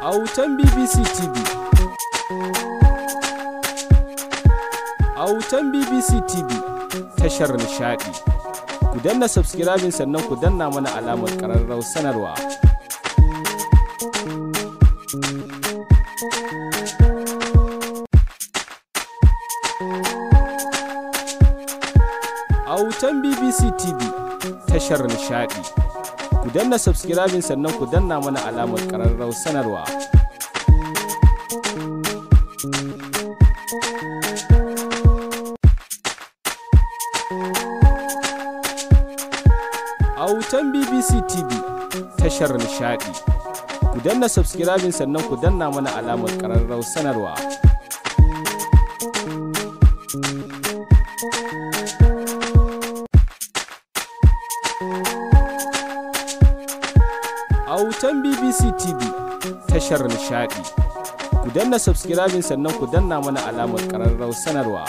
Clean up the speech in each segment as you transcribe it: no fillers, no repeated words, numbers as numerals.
Autan BBC TV. Autan BBC TV tashar nishadi. Ku danna subscribing sannan ku danna mana alamar ƙararrawar sanarwa. Autan BBC TV tashar nishadi. Ku danna subscribing sannan ku danna mana alamar ƙararrawar sanarwa. Autan BBC TV tashar nishadi. Ku danna subscribing sannan ku danna mana alamar ƙararrawar sanarwa. Autan BBC TV tashar nishadi. Ku danna subscribing sannan ku danna mana alamar ƙararrawar sanarwa.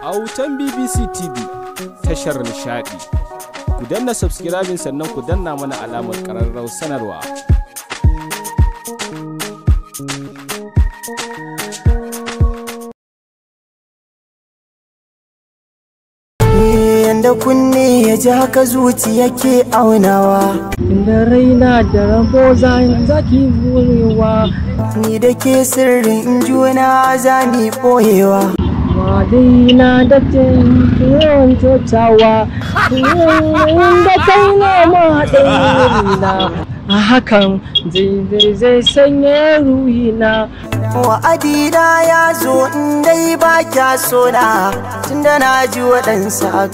Autan BBC TV tashar nishadi. Ku danna subscribing sannan ku danna mana alamar ƙararrawar sanarwa. Da kunne ya ji haka zuci yake aunawa, inda raina da rabo zaki burewa, ni da ke sirrin juna za mu ɓoyewa. wadina da yawan kyautawa, inda kai na mahaɗina, a hakan zai sanya ruhina. Wa'adina ya zo in dai ba kya sona, tunda na ji waɗansa